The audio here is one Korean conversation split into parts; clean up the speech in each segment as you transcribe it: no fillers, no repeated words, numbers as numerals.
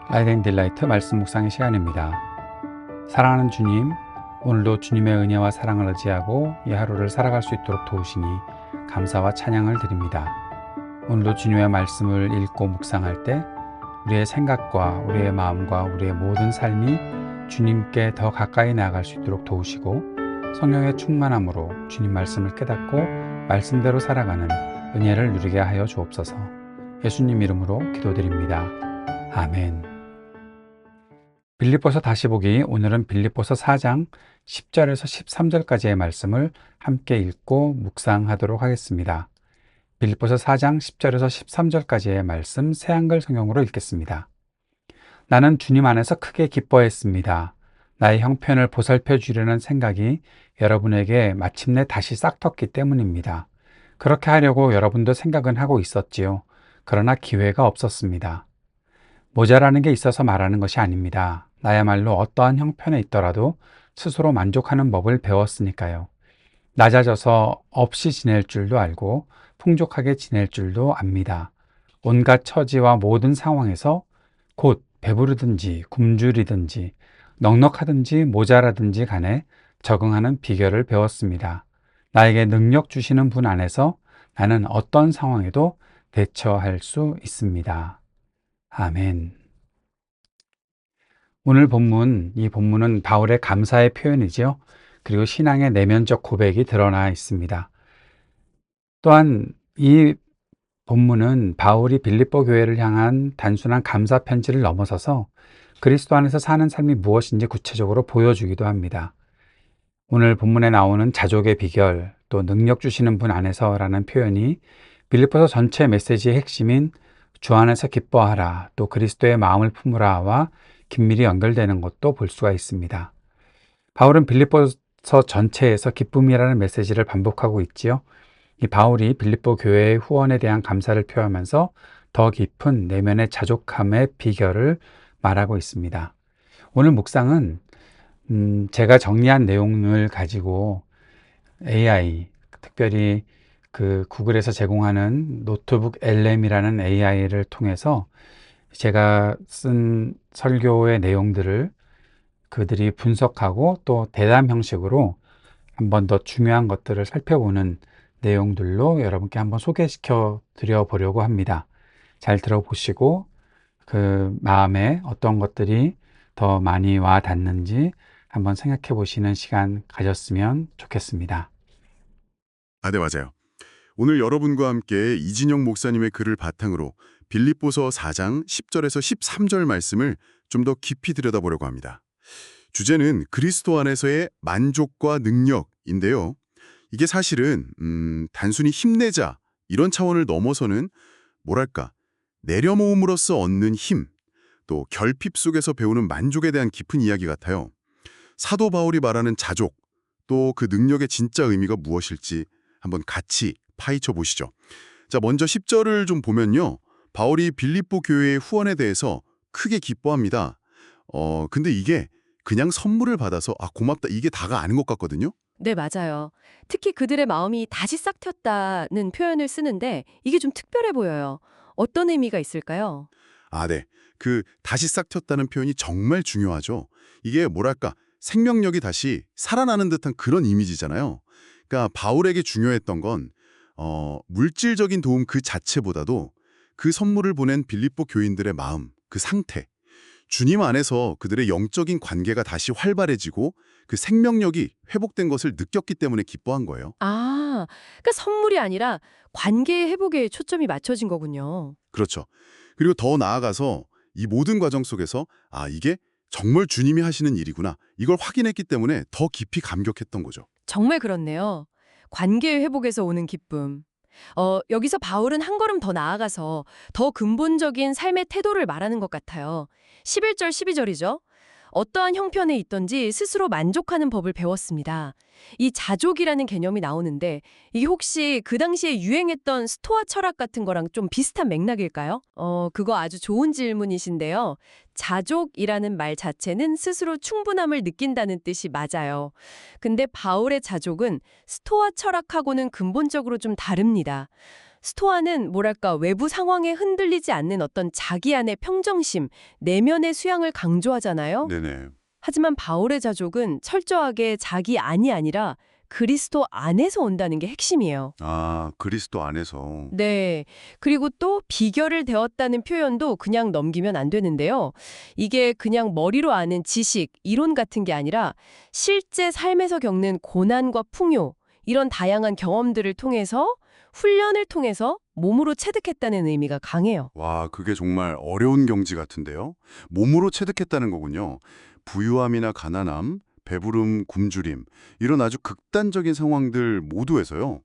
라이딩 딜라이트 말씀 묵상의 시간입니다. 사랑하는 주님, 오늘도 주님의 은혜와 사랑을 의지하고 이 하루를 살아갈 수 있도록 도우시니 감사와 찬양을 드립니다. 오늘도 주님의 말씀을 읽고 묵상할 때 우리의 생각과 우리의 마음과 우리의 모든 삶이 주님께 더 가까이 나아갈 수 있도록 도우시고 성령의 충만함으로 주님 말씀을 깨닫고 말씀대로 살아가는 은혜를 누리게 하여 주옵소서. 예수님 이름으로 기도드립니다. 아멘. 빌립보서 다시 보기, 오늘은 빌립보서 4장 10절에서 13절까지의 말씀을 함께 읽고 묵상하도록 하겠습니다. 빌립보서 4장 10절에서 13절까지의 말씀 새한글 성경으로 읽겠습니다. 나는 주님 안에서 크게 기뻐했습니다. 나의 형편을 보살펴 주려는 생각이 여러분에게 마침내 다시 싹텄기 때문입니다. 그렇게 하려고 여러분도 생각은 하고 있었지요. 그러나 기회가 없었습니다. 모자라는 게 있어서 말하는 것이 아닙니다. 나야말로 어떠한 형편에 있더라도 스스로 만족하는 법을 배웠으니까요. 낮아져서 없이 지낼 줄도 알고 풍족하게 지낼 줄도 압니다. 온갖 처지와 모든 상황에서 곧 배부르든지 굶주리든지 넉넉하든지 모자라든지 간에 적응하는 비결을 배웠습니다. 나에게 능력 주시는 분 안에서 나는 어떤 상황에도 대처할 수 있습니다. 아멘. 오늘 본문, 이 본문은 바울의 감사의 표현이지요. 그리고 신앙의 내면적 고백이 드러나 있습니다. 또한 이 본문은 바울이 빌립보 교회를 향한 단순한 감사 편지를 넘어서서 그리스도 안에서 사는 삶이 무엇인지 구체적으로 보여주기도 합니다. 오늘 본문에 나오는 자족의 비결, 또 능력 주시는 분 안에서라는 표현이 빌립보서 전체 메시지의 핵심인 주 안에서 기뻐하라, 또 그리스도의 마음을 품으라와 긴밀히 연결되는 것도 볼 수가 있습니다. 바울은 빌립보서 전체에서 기쁨이라는 메시지를 반복하고 있지요. 이 바울이 빌립보 교회의 후원에 대한 감사를 표하면서 더 깊은 내면의 자족함의 비결을 말하고 있습니다. 오늘 묵상은 제가 정리한 내용을 가지고 AI, 특별히 그 구글에서 제공하는 노트북 LM이라는 AI를 통해서 제가 쓴 설교의 내용들을 그들이 분석하고 또 대담 형식으로 한 번 더 중요한 것들을 살펴보는 내용들로 여러분께 한번 소개시켜 드려 보려고 합니다. 잘 들어보시고 그 마음에 어떤 것들이 더 많이 와 닿는지 한번 생각해 보시는 시간 가졌으면 좋겠습니다. 네, 맞아요. 오늘 여러분과 함께 이진영 목사님의 글을 바탕으로 빌립보서 4장 10절에서 13절 말씀을 좀 더 깊이 들여다보려고 합니다. 주제는 그리스도 안에서의 만족과 능력인데요. 이게 사실은 단순히 힘내자 이런 차원을 넘어서는 뭐랄까 내려모음으로써 얻는 힘, 또 결핍 속에서 배우는 만족에 대한 깊은 이야기 같아요. 사도 바울이 말하는 자족, 또 그 능력의 진짜 의미가 무엇일지 한번 같이 파헤쳐 보시죠. 자, 먼저 10절을 좀 보면요. 바울이 빌립보 교회의 후원에 대해서 크게 기뻐합니다. 근데 이게 그냥 선물을 받아서 고맙다 이게 다가 아닌 것 같거든요. 네, 맞아요. 특히 그들의 마음이 다시 싹텄다는 표현을 쓰는데 이게 좀 특별해 보여요. 어떤 의미가 있을까요? 네. 그 다시 싹 텄다는 표현이 정말 중요하죠. 이게 뭐랄까 생명력이 다시 살아나는 듯한 그런 이미지잖아요. 그러니까 바울에게 중요했던 건 물질적인 도움 그 자체보다도 그 선물을 보낸 빌립보 교인들의 마음, 그 상태, 주님 안에서 그들의 영적인 관계가 다시 활발해지고 그 생명력이 회복된 것을 느꼈기 때문에 기뻐한 거예요. 그러니까 선물이 아니라 관계 회복에 초점이 맞춰진 거군요. 그렇죠. 그리고 더 나아가서 이 모든 과정 속에서 이게 정말 주님이 하시는 일이구나. 이걸 확인했기 때문에 더 깊이 감격했던 거죠. 정말 그렇네요. 관계 회복에서 오는 기쁨. 여기서 바울은 한 걸음 더 나아가서 더 근본적인 삶의 태도를 말하는 것 같아요. 11절, 12절이죠. 어떠한 형편에 있던지 스스로 만족하는 법을 배웠습니다. 이 자족이라는 개념이 나오는데 이게 혹시 그 당시에 유행했던 스토아 철학 같은 거랑 좀 비슷한 맥락일까요? 그거 아주 좋은 질문이신데요. 자족이라는 말 자체는 스스로 충분함을 느낀다는 뜻이 맞아요. 근데 바울의 자족은 스토아 철학하고는 근본적으로 좀 다릅니다. 스토아는 뭐랄까 외부 상황에 흔들리지 않는 어떤 자기 안의 평정심, 내면의 수양을 강조하잖아요. 네네. 하지만 바울의 자족은 철저하게 자기 안이 아니라 그리스도 안에서 온다는 게 핵심이에요. 아, 그리스도 안에서. 네. 그리고 또 비결을 되었다는 표현도 그냥 넘기면 안 되는데요. 이게 그냥 머리로 아는 지식, 이론 같은 게 아니라 실제 삶에서 겪는 고난과 풍요, 이런 다양한 경험들을 통해서 훈련을 통해서 몸으로 체득했다는 의미가 강해요. 와, 그게 정말 어려운 경지 같은데요. 몸으로 체득했다는 거군요. 부유함이나 가난함, 배부름, 굶주림, 이런 아주 극단적인 상황들 모두에서요.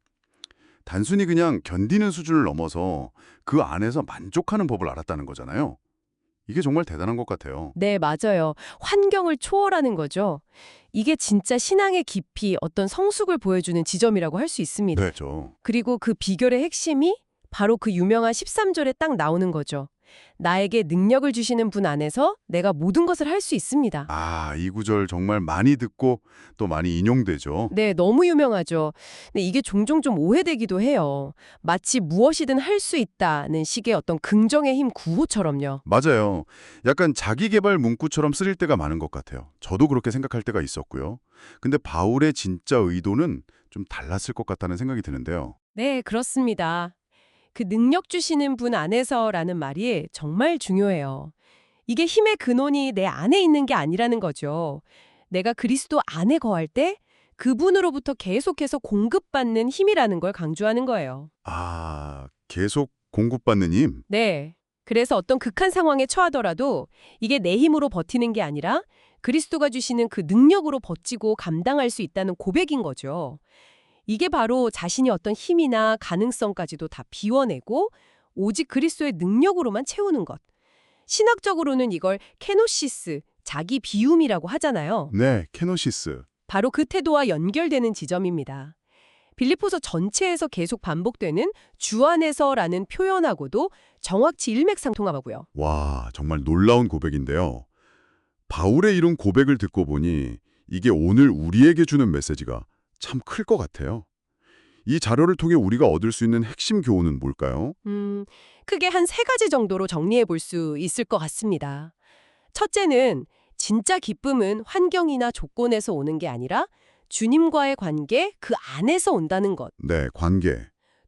단순히 그냥 견디는 수준을 넘어서 그 안에서 만족하는 법을 알았다는 거잖아요. 이게 정말 대단한 것 같아요. 네, 맞아요. 환경을 초월하는 거죠. 이게 진짜 신앙의 깊이, 어떤 성숙을 보여주는 지점이라고 할 수 있습니다. 네, 저. 그리고 그 비결의 핵심이 바로 그 유명한 13절에 딱 나오는 거죠. 나에게 능력을 주시는 분 안에서 내가 모든 것을 할 수 있습니다. 아, 이 구절 정말 많이 듣고 또 많이 인용되죠. 네, 너무 유명하죠. 근데 이게 종종 좀 오해되기도 해요. 마치 무엇이든 할 수 있다는 식의 어떤 긍정의 힘 구호처럼요. 맞아요. 약간 자기계발 문구처럼 쓰일 때가 많은 것 같아요. 저도 그렇게 생각할 때가 있었고요. 근데 바울의 진짜 의도는 좀 달랐을 것 같다는 생각이 드는데요. 네, 그렇습니다. 그 능력 주시는 분 안에서라는 말이 정말 중요해요. 이게 힘의 근원이 내 안에 있는 게 아니라는 거죠. 내가 그리스도 안에 거할 때 그분으로부터 계속해서 공급받는 힘이라는 걸 강조하는 거예요. 아, 계속 공급받는 힘? 네. 그래서 어떤 극한 상황에 처하더라도 이게 내 힘으로 버티는 게 아니라 그리스도가 주시는 그 능력으로 버티고 감당할 수 있다는 고백인 거죠. 이게 바로 자신이 어떤 힘이나 가능성까지도 다 비워내고 오직 그리스도의 능력으로만 채우는 것. 신학적으로는 이걸 케노시스, 자기 비움이라고 하잖아요. 네, 케노시스. 바로 그 태도와 연결되는 지점입니다. 빌립보서 전체에서 계속 반복되는 주 안에서라는 표현하고도 정확히 일맥상통하고요. 와, 정말 놀라운 고백인데요. 바울의 이런 고백을 듣고 보니 이게 오늘 우리에게 주는 메시지가 참 클 것 같아요. 이 자료를 통해 우리가 얻을 수 있는 핵심 교훈은 뭘까요? 크게 한 3가지 정도로 정리해 볼 수 있을 것 같습니다. 첫째는 진짜 기쁨은 환경이나 조건에서 오는 게 아니라 주님과의 관계 그 안에서 온다는 것. 네, 관계.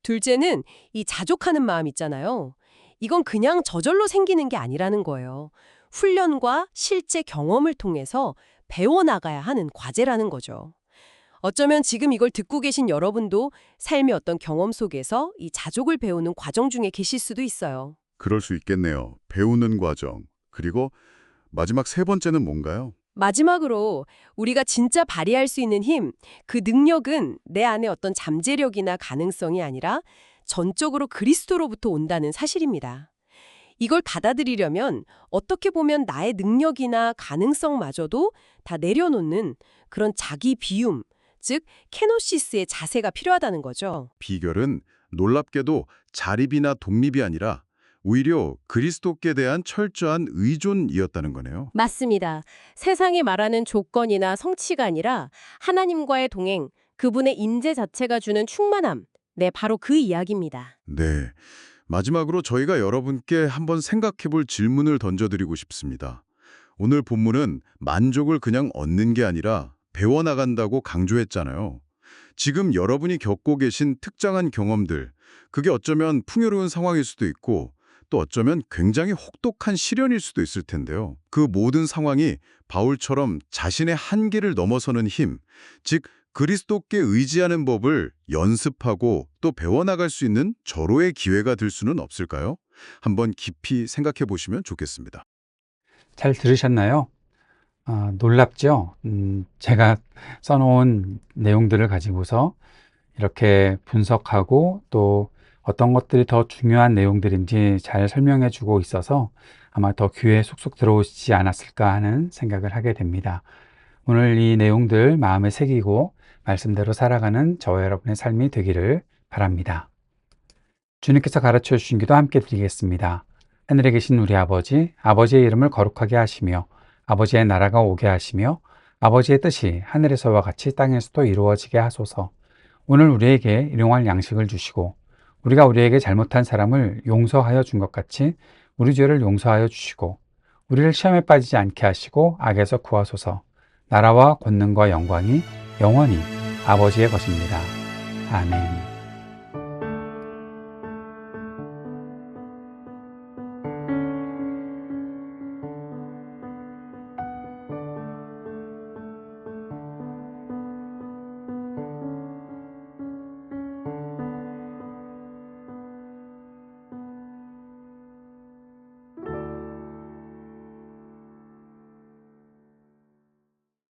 둘째는 이 자족하는 마음 있잖아요. 이건 그냥 저절로 생기는 게 아니라는 거예요. 훈련과 실제 경험을 통해서 배워나가야 하는 과제라는 거죠. 어쩌면 지금 이걸 듣고 계신 여러분도 삶의 어떤 경험 속에서 이 자족을 배우는 과정 중에 계실 수도 있어요. 그럴 수 있겠네요. 배우는 과정. 그리고 마지막 세 번째는 뭔가요? 마지막으로 우리가 진짜 발휘할 수 있는 힘, 그 능력은 내 안에 어떤 잠재력이나 가능성이 아니라 전적으로 그리스도로부터 온다는 사실입니다. 이걸 받아들이려면 어떻게 보면 나의 능력이나 가능성마저도 다 내려놓는 그런 자기 비움, 즉 케노시스의 자세가 필요하다는 거죠. 비결은 놀랍게도 자립이나 독립이 아니라 오히려 그리스도께 대한 철저한 의존이었다는 거네요. 맞습니다. 세상이 말하는 조건이나 성취가 아니라 하나님과의 동행, 그분의 인재 자체가 주는 충만함. 네, 바로 그 이야기입니다. 네. 마지막으로 저희가 여러분께 한번 생각해 볼 질문을 던져드리고 싶습니다. 오늘 본문은 만족을 그냥 얻는 게 아니라 배워나간다고 강조했잖아요. 지금 여러분이 겪고 계신 특정한 경험들, 그게 어쩌면 풍요로운 상황일 수도 있고 또 어쩌면 굉장히 혹독한 시련일 수도 있을 텐데요. 그 모든 상황이 바울처럼 자신의 한계를 넘어서는 힘, 즉 그리스도께 의지하는 법을 연습하고 또 배워나갈 수 있는 절호의 기회가 될 수는 없을까요? 한번 깊이 생각해 보시면 좋겠습니다. 잘 들으셨나요? 놀랍죠? 제가 써놓은 내용들을 가지고서 이렇게 분석하고 또 어떤 것들이 더 중요한 내용들인지 잘 설명해 주고 있어서 아마 더 귀에 쏙쏙 들어오시지 않았을까 하는 생각을 하게 됩니다. 오늘 이 내용들 마음에 새기고 말씀대로 살아가는 저와 여러분의 삶이 되기를 바랍니다. 주님께서 가르쳐 주신 기도 함께 드리겠습니다. 하늘에 계신 우리 아버지, 아버지의 이름을 거룩하게 하시며 아버지의 나라가 오게 하시며 아버지의 뜻이 하늘에서와 같이 땅에서도 이루어지게 하소서. 오늘 우리에게 일용할 양식을 주시고 우리가 우리에게 잘못한 사람을 용서하여 준 것 같이 우리 죄를 용서하여 주시고 우리를 시험에 빠지지 않게 하시고 악에서 구하소서. 나라와 권능과 영광이 영원히 아버지의 것입니다. 아멘.